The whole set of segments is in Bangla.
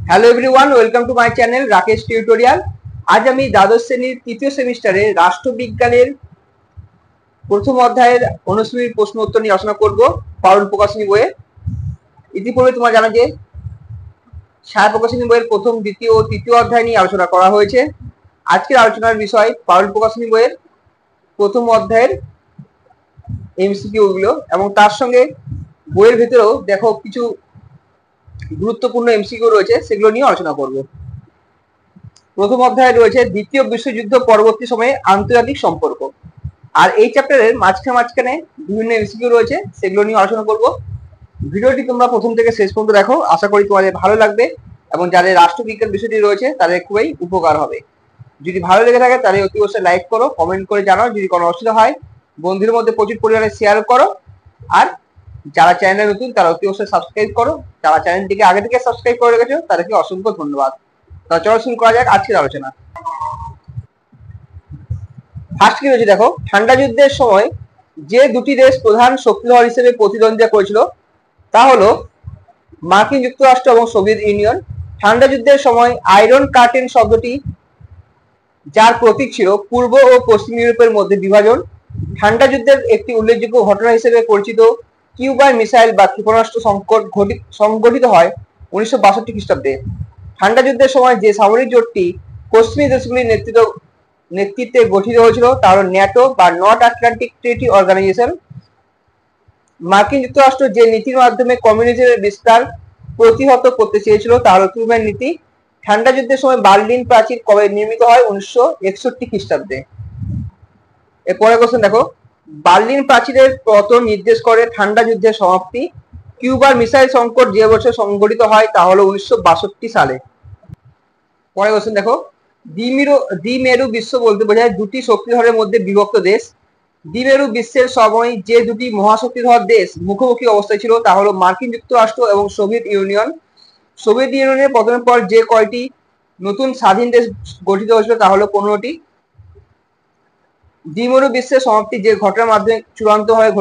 Hello everyone, welcome to my channel Rakesh tutorial. আজ আমি দ্বাদশ শ্রেণীর তৃতীয় সেমিস্টারে রাষ্ট্রবিজ্ঞানের প্রথম অধ্যায়ের অনুশীলনীর প্রশ্ন উত্তর নিয়ে আলোচনা করব পারুল প্রকাশনী বইয়ে। ইতিপূর্বে তোমরা জানো যে ছায়া প্রকাশনী বইয়ের প্রথম, দ্বিতীয় ও তৃতীয় অধ্যায় নিয়ে আলোচনা করা হয়েছে। আজকের আলোচনার বিষয় পারুল প্রকাশনী বইয়ের প্রথম অধ্যায়ের এমসিকিউ গুলো, এবং তার সঙ্গে বইয়ের ভেতরেও দেখো কিছু গুরুত্বপূর্ণ এমসিকিউ রয়েছে, সেগুলো নিয়ে আলোচনা করব। প্রথম অধ্যায়ে রয়েছে দ্বিতীয় বিশ্বযুদ্ধ পরবর্তী সময়ে আন্তর্জাতিক সম্পর্ক, আর এই চ্যাপ্টারের মাঝখানে বিভিন্ন এমসিকিউ রয়েছে, সেগুলো নিয়ে আলোচনা করব। ভিডিওটি তোমরা প্রথম থেকে শেষ পর্যন্ত দেখো, আশা করি তোমাদের ভালো লাগবে এবং যাদের রাষ্ট্রবিজ্ঞান বিষয়টি রয়েছে তাদের খুবই উপকার হবে। যদি ভালো লেগে থাকে তাহলে অতি অবশ্যই লাইক করো, কমেন্ট করে জানাও। যদি কোনো অসুবিধা হয় বন্ধুদের মধ্যে প্রচুর পরিমাণে শেয়ার করো, আর যারা চ্যানেলে নতুন তারা অতি অবশ্যই সাবস্ক্রাইব করো। যারা চ্যানেলটিকে আগে থেকে সাবস্ক্রাইব করে রেখেছো তাদেরকে অসংখ্য ধন্যবাদ। তাহলে চলো শুরু করা যাক আজকের আলোচনা। ফার্স্ট কি রয়েছে দেখো, ঠান্ডা যুদ্ধের সময় যে দুটি দেশ প্রধান শক্তিধর হিসেবে প্রতিদ্বন্দ্বিতা করেছিল তা হলো মার্কিন যুক্তরাষ্ট্র এবং সোভিয়েত ইউনিয়ন। ঠান্ডা যুদ্ধের সময় আয়রন কার্টেন শব্দটি, যার প্রতীক ছিল পূর্ব ও পশ্চিম ইউরোপের মধ্যে বিভাজন, ঠান্ডা যুদ্ধের একটি উল্লেখযোগ্য ঘটনা হিসেবে পরিচিত। কিউবার মিসাইল বা ক্ষেপণাস্ত্র সংগঠিত হয় 1962 খ্রিস্টাব্দে। ঠান্ডা যুদ্ধের সময় যে সামরিক জোটটি পশ্চিমী দেশগুলির নেতৃত্বে গঠিত হয়েছিল তা হল ন্যাটো বা নর্থ আটলান্টিক ট্রিটি অর্গানাইজেশন। মার্কিন যুক্তরাষ্ট্র যে নীতির মাধ্যমে কমিউনিজমের বিস্তার প্রতিহত করতে চেয়েছিল তা হল ট্রুম্যান নীতি। ঠান্ডা যুদ্ধের সময় বার্লিন প্রাচীর কবে নির্মিত হয়? 1961 খ্রিস্টাব্দে। এরপরে কোশ্চেন দেখো, বার্লিন প্রাচীরের পতন নির্দেশ করে ঠান্ডা যুদ্ধের সমাপ্তি। কিউবার মিসাইল সংকট যে বছর সংঘটিত হয় তা হলো 1962 সালে। পরে কোশ্চেন দেখো, দ্বিমেরু বিশ্ব বলতে বোঝায় দুটি শক্তিধরের মধ্যে বিভক্ত দেশ। দ্বিমেরু বিশ্বের সময় যে দুটি মহাশক্তিধর দেশ মুখোমুখি অবস্থায় ছিল তা হলো মার্কিন যুক্তরাষ্ট্র এবং সোভিয়েত ইউনিয়ন। সোভিয়েত ইউনিয়নের পতনের পর যে কয়টি নতুন স্বাধীন দেশ গঠিত হয়েছিল তা হলো 15টি। দ্বিমেরু বিশ্বের সমাপ্তি যে ঘটনার মাধ্যমে চূড়ান্ত হয়ে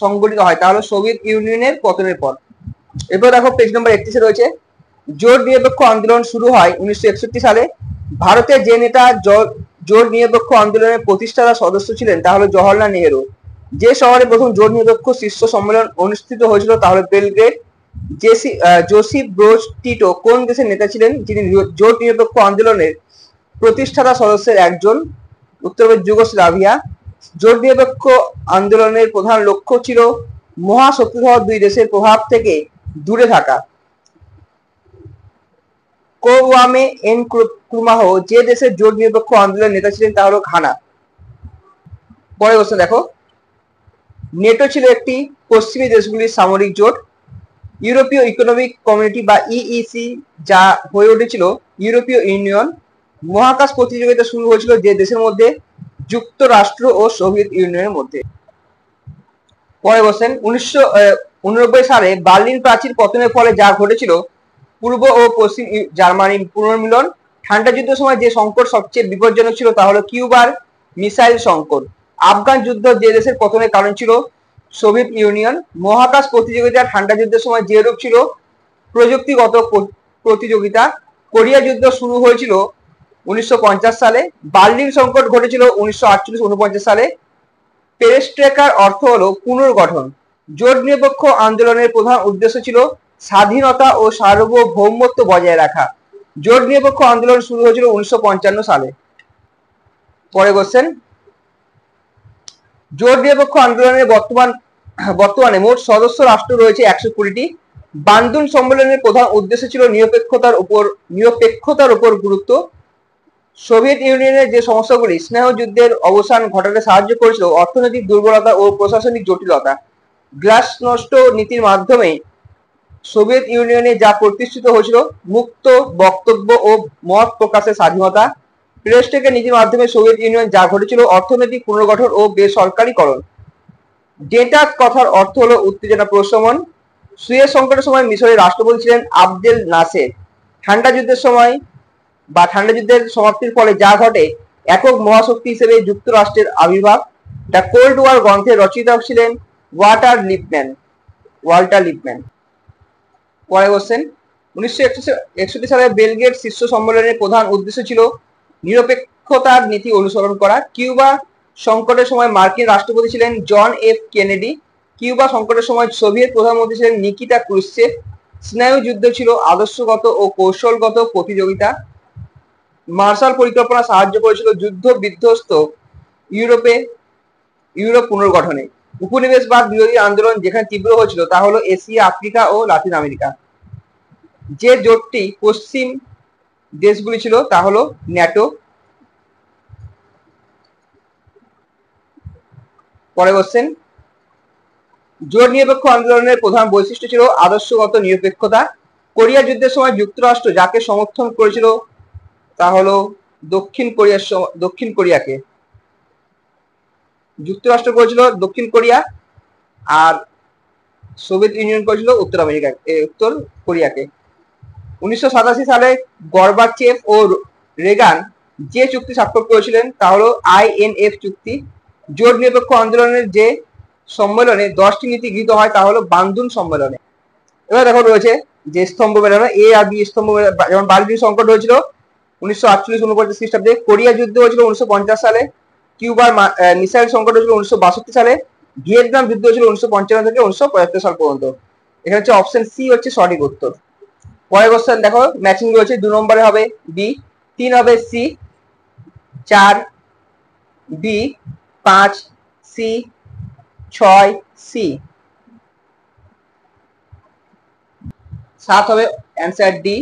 সংগঠিত হয় তা হলো সোভিয়েত ইউনিয়নের পতনের পর। এরপর দেখো পেজ নম্বর 31 রয়েছে, জোট নিরপেক্ষ আন্দোলন শুরু হয় 1961 সালে। ভারতের যে নেতা জোট নিরপেক্ষ আন্দোলনের প্রতিষ্ঠাতা সদস্য ছিলেন তা হলো জওহরলাল নেহেরু। যে শহরে প্রথম জোট নিরপেক্ষ শীর্ষ সম্মেলন অনুষ্ঠিত হয়েছিল তা হলো বেলগ্রেড। জোসিফ ব্রোজ টিটো কোন দেশের নেতা ছিলেন যিনি জোট নিরপেক্ষ আন্দোলনের প্রতিষ্ঠাতা সদস্যের একজন? উত্তর হবে যুগোস্লাভিয়া। জোট নিরপেক্ষ আন্দোলনের প্রধান লক্ষ্য ছিল মহাশক্তিধর দুই দেশের প্রভাব থেকে দূরে থাকা। কোওয়ামে এনক্রুমাহ যে দেশের জোট নিরপেক্ষ আন্দোলনের নেতা ছিলেন তা হলো ঘানা। পরে কোশ্চেন দেখো, নেটো ছিল একটি পশ্চিমী দেশগুলির সামরিক জোট। ইউরোপীয় ইকোনমিক কমিউনিটি বা ইইসি যা হয়ে উঠেছিল ইউরোপীয় ইউনিয়ন। মহাকাশ প্রতিযোগিতা শুরু হয়েছিল যে দেশের মধ্যে? যুক্তরাষ্ট্র ও সোভিয়েত ইউনিয়নের মধ্যে। পরে বলছেন 1989 সালে বার্লিন প্রাচীর পতনের ফলে যা ঘটেছিল পূর্ব ও পশ্চিম জার্মানির পুনর্মিলন। ঠান্ডা যুদ্ধের সময় যে সংকট সবচেয়ে বিপজ্জনক ছিল তা হলো কিউবার মিসাইল সংকট। আফগান যুদ্ধ যে দেশের পতনের কারণ ছিল? Soviet union. মহাকাশ প্রতিযোগিতা ঠান্ডা যুদ্ধের সময় যে রূপ ছিল? প্রযুক্তিগত প্রতিযোগিতা। কোরিয়া যুদ্ধ শুরু হয়েছিল 1950 সালে। বার্লিন সংকট ঘটেছিল 1948-49 সালে। পেরেস্ট্রেকার অর্থ হলো পুনর্গঠন। জোট নিরপেক্ষ আন্দোলনের প্রধান উদ্দেশ্য ছিল স্বাধীনতা ও সার্বভৌমত্ব বজায় রাখা। জোট নিরপেক্ষ আন্দোলন শুরু হয়েছিল 1955 সালে। পরে কোশ্চেন, জোট নিরপেক্ষ আন্দোলনের বর্তমানে মোট সদস্য রাষ্ট্র রয়েছে 120টি। বান্দুন সম্মেলনের প্রধান উদ্দেশ্য ছিল নিরপেক্ষতার উপর গুরুত্ব। সোভিয়েত ইউনিয়নের যে সমস্যাগুলি স্নেহ যুদ্ধের অবসান ঘটাতে সাহায্য করেছিল? অর্থনৈতিক দুর্বলতা ও প্রশাসনিক জটিলতা। গ্লাসনোস্ট নীতির মাধ্যমে সোভিয়েত ইউনিয়নে যা প্রতিষ্ঠিত হয়েছিল? মুক্ত বক্তব্য ও মত প্রকাশের স্বাধীনতা। পেরেস্ট্রেকার নীতির মাধ্যমে সোভিয়েত ইউনিয়ন যা ঘটেছিল? অর্থনৈতিক পুনর্গঠন ও বেসরকারীকরণ। ডেটাত কথার অর্থ হলো উত্তেজনা প্রশমন। সুয়েজ সংকটের সময় মিশরের রাষ্ট্রপতি ছিলেন আবদেল নাসের। ঠান্ডা যুদ্ধের সমাপ্তির ফলে যা ঘটে? একক মহাশক্তি হিসেবে যুক্তরাষ্ট্রের আবির্ভাব। দ্য কোল্ড ওয়ার গ্রন্থের রচয়িতা ছিলেন ওয়াল্টার লিপম্যান। পরে বলছেন, 1961 সালে বেলগ্রেড শীর্ষ সম্মেলনের প্রধান উদ্দেশ্য ছিল নিরপেক্ষতার নীতি অনুসরণ করা। কিউবা সংকটের সময় মার্কিন রাষ্ট্রপতি ছিলেন জন এফ কেনেডি। কিউবা সংকটের সময় সোভিয়েত প্রধানমন্ত্রী ছিলেন নিকিতা ক্রুশ্চেভ। স্নায়ু যুদ্ধ ছিল আদর্শগত ও কৌশলগত প্রতিযোগিতা। মার্শাল পরিকল্পনা সাহায্য করেছিল যুদ্ধ বিধ্বস্ত ইউরোপ পুনর্গঠনে। উপনিবেশবাদ বিরোধী আন্দোলন যেখানে তীব্র হয়েছিল তা হলো এশিয়া, আফ্রিকা ও লাতিন আমেরিকা। যে জোটটি পশ্চিম দেশগুলি ছিল তা হলো ন্যাটো। পরে বলছেন জোট নিরপেক্ষ আন্দোলনের প্রধান বৈশিষ্ট্য ছিল আদর্শগত নিরপেক্ষতা। কোরিয়া যুদ্ধের সময় যুক্তরাষ্ট্র যাকে সমর্থন করেছিল তা হলো দক্ষিণ কোরিয়াকে। যুক্তরাষ্ট্র করেছিল দক্ষিণ কোরিয়া আর সোভিয়েত ইউনিয়ন করেছিল উত্তর কোরিয়াকে। 1987 সালে গর্বাচেভ ও রেগান যে চুক্তি স্বাক্ষর করেছিলেন তা হলো INF চুক্তি। জোট নিরপেক্ষ আন্দোলনের যে সম্মেলনে 10টি নীতি গৃহীত হয় তা হলো বান্দুন সম্মেলনে। এবার দেখো রয়েছে যে স্তম্ভ মেলানো A আর B স্তম্ভ, যেমন বার্লিন সংকট হয়েছিল 1948-49 খ্রিস্টাব্দে। কোরিয়া যুদ্ধ হয়েছিল 1950 সালে। কিউবার মিসাইল সংকট হয়েছিল 1962 সালে। ভিয়েতনাম যুদ্ধ হয়েছিল 1955 থেকে 1975 সাল পর্যন্ত। এখানে হচ্ছে অপশন সি হচ্ছে সঠিক উত্তর। পরের কোশ্চেন দেখো ম্যাচিং রয়েছে। 2 নম্বরে হবে বি, 3 হবে সি, 4 বি, 5 সি, 6 সি, 7 হবে অ্যান্সার ডি।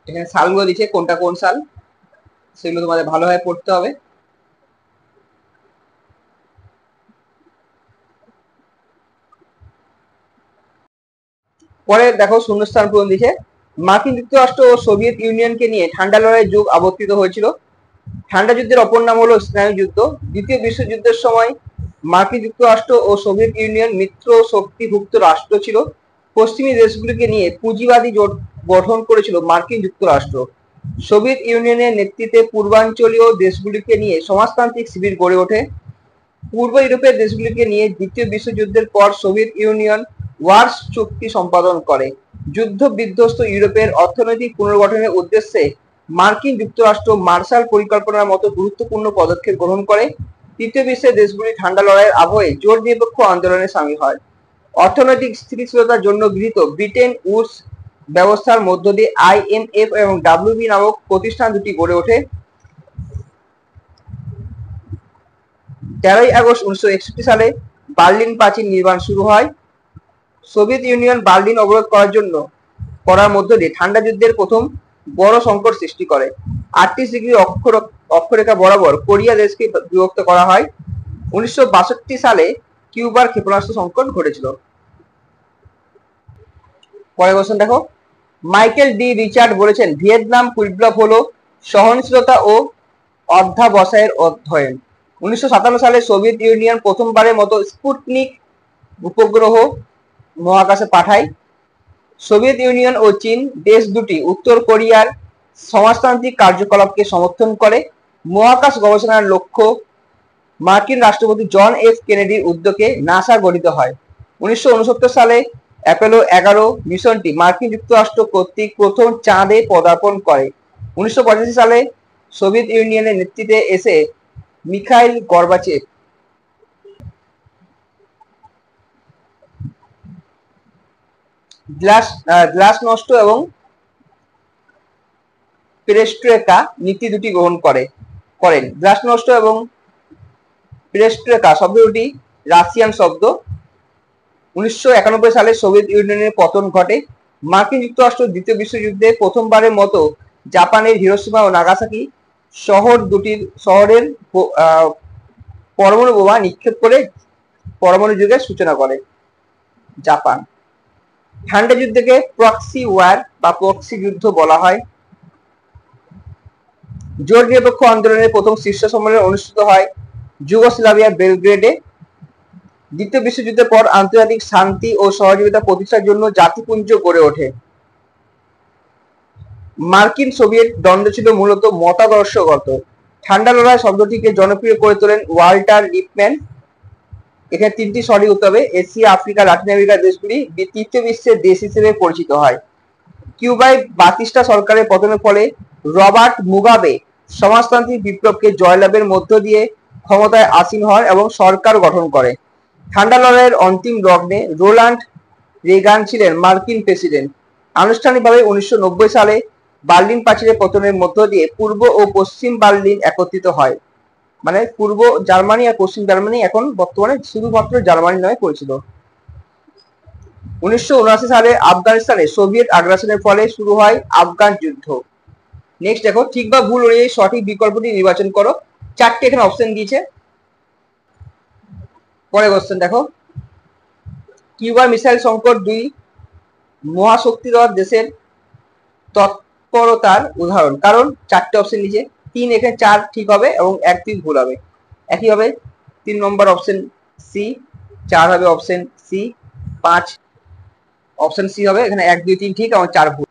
এখানে সালগুলো দিচ্ছে কোনটা কোন সাল, সেগুলো তোমাদের ভালোভাবে পড়তে হবে। পরে দেখো শূন্যস্থান পূরণ দিচ্ছে। মার্কিন যুক্তরাষ্ট্র ও সোভিয়েত ইউনিয়নকে নিয়ে ঠান্ডা লড়াইয়ের যুগ আবর্তিত হয়েছিল। ঠান্ডা যুদ্ধের অপর নাম হলো স্নায়ু যুদ্ধ। দ্বিতীয় বিশ্বযুদ্ধের সময় মার্কিন যুক্তরাষ্ট্র ও সোভিয়েত ইউনিয়ন মিত্র শক্তিভুক্ত রাষ্ট্র ছিল। পশ্চিমী দেশগুলিকে নিয়ে পুঁজিবাদী জোট গঠন করেছিল মার্কিন যুক্তরাষ্ট্র। সোভিয়েত ইউনিয়নের নেতৃত্বে পূর্বাঞ্চলীয় দেশগুলিকে নিয়ে সমাজতান্ত্রিক শিবির গড়ে ওঠে। পূর্ব ইউরোপের দেশগুলিকে নিয়ে দ্বিতীয় বিশ্বযুদ্ধের পর সোভিয়েত ইউনিয়ন ওয়ার্স চুক্তি সম্পাদন করে। যুদ্ধ বিধ্বস্ত ইউরোপের অর্থনৈতিক পুনর্গঠনের উদ্দেশ্যে মার্কিন যুক্তরাষ্ট্র মার্শাল পরিকল্পনার মতো গুরুত্বপূর্ণ পদক্ষেপ গ্রহণ করে। তৃতীয় বিশ্বের দেশগুলি ঠান্ডা লড়াইয়ের আবহে জোট নিরপেক্ষ আন্দোলনে সামিল হয়। অর্থনৈতিক স্থিতিশীলতার জন্য গৃহীত ব্রিটেন উডস ব্যবস্থার মধ্য দিয়ে IMF এবং WB নামক প্রতিষ্ঠান দুটি গড়ে ওঠে। 13 আগস্ট 1961 সালে বার্লিন প্রাচীর নির্মাণ শুরু হয়। সোভিয়েত ইউনিয়ন বার্লিন অবরোধ করার মধ্য দিয়ে ঠান্ডা যুদ্ধের প্রথম বড় সংকট সৃষ্টি করে। 38 ডিগ্রি অক্ষরেখা বরাবর কোরিয়া দেশকে বিভক্ত করা হয়। 1962 সালে কিউবার ক্ষেপণাস্ত্র সংকট ঘটেছিল। পরের কোশ্চেন দেখো মাইকেল ডি রিচার্ড বলেছেন ভিয়েতনাম বিপ্লব হলো সহনশীলতা ও অধ্যাবসায়ের অধ্যয়ন। 1957 সালে সোভিয়েত ইউনিয়ন প্রথমবারের মতো স্পুটনিক উপগ্রহ মহাকাশে পাঠায়। সোভিয়েত ইউনিয়ন ও চীন দেশ দুটি উত্তর কোরিয়ার সমাজতান্ত্রিক কার্যকলাপকে সমর্থন করে। মহাকাশ গবেষণার লক্ষ্য মার্কিন রাষ্ট্রপতি জন এফ কেনেডির উদ্যোগে নাসা গঠিত হয়। 1969 সালে অ্যাপোলো 11 মিশনটি মার্কিন যুক্তরাষ্ট্র কর্তৃক প্রথম চাঁদে পদার্পণ করে। 1985 সালে সোভিয়েত ইউনিয়নের নেতৃত্বে এসে মিখাইল গর্বাচেভ গ্লাসনস্ট এবং পেরেস্ট্রোকা নীতি দুটি গ্রহণ করেন। গ্লাসনস্ট এবং পেরেস্ট্রোকা শব্দ দুটি রাশিয়ান শব্দ। 1991 সালে সোভিয়েত ইউনিয়নের পতন ঘটে। মার্কিন যুক্তরাষ্ট্র দ্বিতীয় বিশ্বযুদ্ধে প্রথমবারের মতো জাপানের হিরোশিমা ও নাগাসাকি শহরের পরমাণু বোমা নিক্ষেপ করে পরমাণু যুগের সূচনা করে জাপান। ঠান্ডা যুদ্ধকে প্রক্সি ওয়ার বা প্রক্সি যুদ্ধ বলা হয়। জোট নিরপেক্ষ আন্দোলনের প্রথম শীর্ষ সম্মেলন অনুষ্ঠিত হয় যুগোস্লাভিয়ার বেলগ্রেডে। দ্বিতীয় বিশ্বযুদ্ধের পর আন্তর্জাতিক শান্তি ও সহযোগিতা প্রতিষ্ঠার জন্য জাতিপুঞ্জ গড়ে ওঠে। মার্কিন সোভিয়েত দ্বন্দ্ব ছিল মূলত মতাদর্শগত। ঠান্ডা লড়াই শব্দটিকে জনপ্রিয় করে তোলেন ওয়াল্টার লিপম্যান। এখানে তিনটি সঠিক উত্তর হবে। এশিয়া, আফ্রিকা, লাতিন আমেরিকার দেশগুলি তৃতীয় বিশ্বের দেশ হিসেবে পরিচিত হয়। কিউবায় বাতিস্টা সরকারের পতনের ফলে রবার্ট মুগাবে সমাজতান্ত্রিক বিপ্লবকে জয়লাভের মধ্য দিয়ে ক্ষমতায় আসীন হন এবং সরকার গঠন করে। ঠান্ডা লড়াইয়ের অন্তিম লগ্নে রোনাল্ড রেগান ছিলেন মার্কিন প্রেসিডেন্ট। আনুষ্ঠানিকভাবে 1990 সালে বার্লিন প্রাচীরের পতনের মধ্য দিয়ে পূর্ব ও পশ্চিম বার্লিন একত্রিত হয়। মানে পূর্ব জার্মানি আর পশ্চিম জার্মানি এখন বর্তমানে শুধুমাত্র জার্মানি নামে পরিচিত। 1979 সালে আফগানিস্তানে সোভিয়েত আগ্রাসনের ফলে শুরু হয় আফগান যুদ্ধ। নেক্সট দেখো, ঠিক বা ভুল অনুযায়ী সঠিক বিকল্পটি নির্বাচন করো। 4টে এখানে অপশন দিয়েছে। পরে কোশ্চেন দেখো, কিউবার মিসাইল সংকট 2 মহাশক্তিধর দেশের তৎপরতার উদাহরণ। কারণ 4টে অপশন দিয়েছে। 3 এখানে 4 ঠিক হবে এবং 1 3 ভুল হবে। একই হবে 3 নম্বর অপশন সি, 4 হবে অপশন সি, 5 অপশন সি হবে। এখানে 1 2 3 ঠিক এবং 4 ভুল।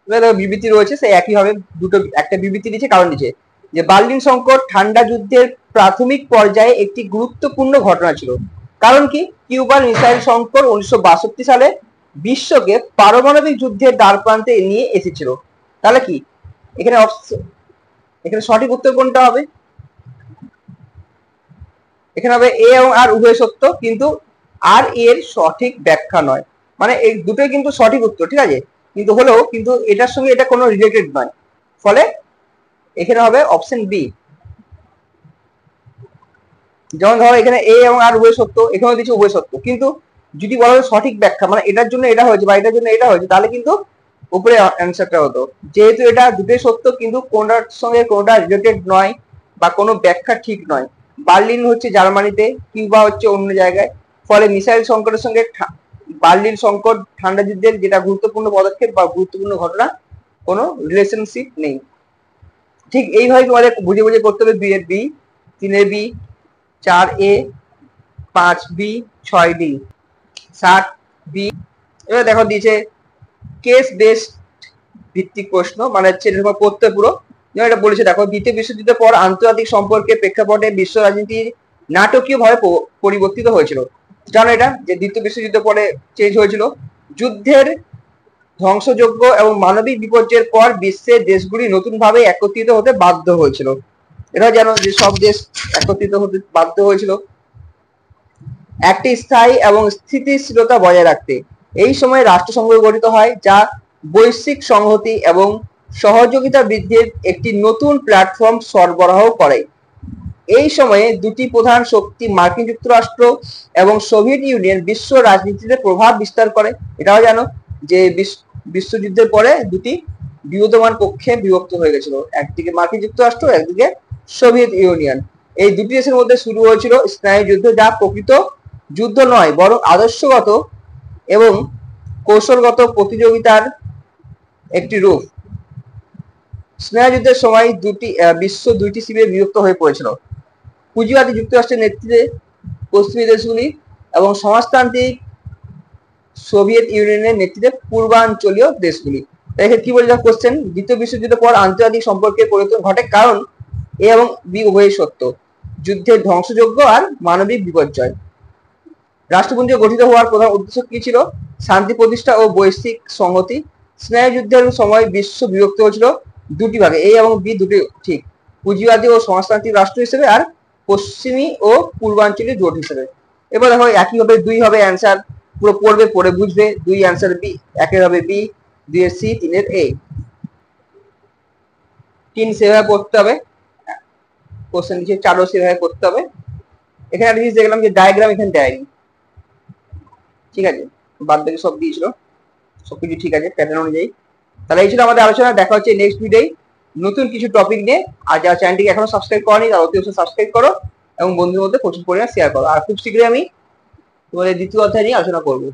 এবার বিবৃতি রয়েছে সে একই হবে, দুটো একটা বিবৃতি দিয়েছে। কারণ দিয়েছে যে বার্লিন সংকট ঠান্ডা যুদ্ধের প্রাথমিক পর্যায়ে একটি গুরুত্বপূর্ণ ঘটনা ছিল। কারণ কি, কিউবার মিসাইল সংকট 1962 সালে বিশ্বকে পারমাণবিক যুদ্ধের দ্বারপ্রান্তে নিয়ে এসেছিল। তাহলে কি এখানে এখানে সঠিক উত্তর কোনটা হবে? এখানে হবে এ এবং আর উভয় সত্য, কিন্তু আর এর সঠিক ব্যাখ্যা নয়। মানে এই দুটোই কিন্তু সঠিক উত্তর, ঠিক আছে, কিন্তু হলেও কিন্তু এটার সঙ্গে এটা কোনো রিলেটেড নয়। ফলে এখানে হবে অপশন বি। যেমন ধরো এখানে এ এবং আর উভয় সত্য, এখানেও দিচ্ছে উভয় সত্য, কিন্তু যদি বলা হয় সঠিক ব্যাখ্যা মানে এটার জন্য এটা হয়েছে বা এটার জন্য এটা হয়েছে, তাহলে কিন্তু উপরে অ্যান্সারটা হতো। যেহেতু এটা দুটোই সত্য কিন্তু কোনটার সঙ্গে কোনটা রিলেটেড নয় বা কোনো ব্যাখ্যা ঠিক নয়। বার্লিন হচ্ছে জার্মানিতে, কিউবা হচ্ছে অন্য জায়গায়। ফলে মিসাইল সংকটের সঙ্গে বার্লিন সংকট ঠান্ডা যুদ্ধের যেটা গুরুত্বপূর্ণ পদক্ষেপ বা গুরুত্বপূর্ণ ঘটনা কোনো রিলেশনশিপ নেই। ঠিক এইভাবে তোমাদের বুঝে বুঝে করতে হবে। 2 এর বি, 3 এর বি, 4 এ, 5 বি, 6 ডি, 7 বি। এবার দেখো দিয়েছে কেস বেসড ভিত্তিক প্রশ্ন, মানে হচ্ছে এরকম পড়তে পুরো যেমন এটা বলেছে। দেখো, দ্বিতীয় বিশ্বযুদ্ধের পর আন্তর্জাতিক সম্পর্কের প্রেক্ষাপটে বিশ্ব রাজনীতি নাটকীয়ভাবে পরিবর্তিত হয়েছিল। জানো এটা যে দ্বিতীয় বিশ্বযুদ্ধের পরে চেঞ্জ হয়েছিল। যুদ্ধের ধ্বংসযজ্ঞ এবং মানবিক বিপর্যয়ের পর বিশ্বের দেশগুলি নতুনভাবে একত্রিত হতে বাধ্য হয়েছিল। এটা জানো যে সব দেশ একত্রিত হতে বাধ্য হয়েছিল একটি স্থায়ী এবং স্থিতিশীলতা বজায় রাখতে। এই সময় রাষ্ট্রসংঘ গঠিত হয়, যা বৈশ্বিক সংহতি এবং সহযোগিতা বৃদ্ধির একটি নতুন প্ল্যাটফর্ম সরবরাহ করে। এই সময়ে দুটি প্রধান শক্তি মার্কিন যুক্তরাষ্ট্র এবং সোভিয়েত ইউনিয়ন বিশ্ব রাজনীতিতে প্রভাব বিস্তার করে। এটাও জানো যে বিশ্বযুদ্ধের পরে দুটি বিবদমান পক্ষে বিভক্ত হয়ে গেছিল, একদিকে মার্কিন যুক্তরাষ্ট্র, একদিকে সোভিয়েত ইউনিয়ন। এই দুটি দেশের মধ্যে শুরু হয়েছিল স্নায়ুযুদ্ধ, যা প্রকৃত যুদ্ধ নয় বরং আদর্শগত এবং কৌশলগত প্রতিযোগিতার একটি রূপ। স্নায়ুযুদ্ধের সময় বিশ্ব দুইটি শিবিরে বিভক্ত হয়ে পড়েছিল। পুঁজিবাদী যুক্তরাষ্ট্রের নেতৃত্বে পশ্চিমী দেশগুলি এবং সমাজতান্ত্রিক সোভিয়েত ইউনিয়নের নেতৃত্বে পূর্বাঞ্চলীয় দেশগুলি। এখানে কি বলে কোশ্চেন, দ্বিতীয় বিশ্বযুদ্ধের পর আন্তর্জাতিক সম্পর্কের পরিবর্তন ঘটে। কারণ এ এবং বি উভয়ই সত্য। যুদ্ধের ধ্বংসযজ্ঞ আর মানবিক বিপর্যয়। রাষ্ট্রপুঞ্জ গঠিত হওয়ার প্রধান উদ্দেশ্য কি ছিল? শান্তি প্রতিষ্ঠা ও বৈশ্বিক সংহতি। স্নায়ুযুদ্ধের সময় বিশ্ব বিভক্ত হয়েছিল দুটি ভাগে, এ এবং বি দুটি ঠিক, পুঁজিবাদী ও সমাজতান্ত্রিক রাষ্ট্র হিসেবে আর পশ্চিমী ও পূর্বাঞ্চলীয় জোট হিসেবে। এবার দেখো একই হবে, 2 হবে অ্যান্সার, পুরো পড়বে পড়ে বুঝবে। 2 অ্যান্সার বি, 1 হবে বি, 2 এর সি, 3 এর এ। 3 সেভাবে পড়তে হবে, কোশ্চেন দিচ্ছে 4ও সেভাবে পড়তে হবে। এখানে একটা জিনিস দেখলাম যে ডায়াগ্রাম এখানে দেয়নি, ঠিক আছে, বাদ বাকি সব দিয়েছিল, সবকিছু ঠিক আছে প্যাটার্ন অনুযায়ী। তাহলে এই ছিল আমাদের আলোচনা। দেখা হচ্ছে নেক্সট ভিডিওয় নতুন কিছু টপিক নিয়ে। আর যারা চ্যানেলটিকে এখনো সাবস্ক্রাইব করনি তারা অতি অবশ্যই সাবস্ক্রাইব করো এবং বন্ধুদের মধ্যে প্রচুর পরিমাণে শেয়ার করো। আর খুব শীঘ্রই আমি তোমাদের দ্বিতীয় অধ্যায় নিয়ে আলোচনা করবো।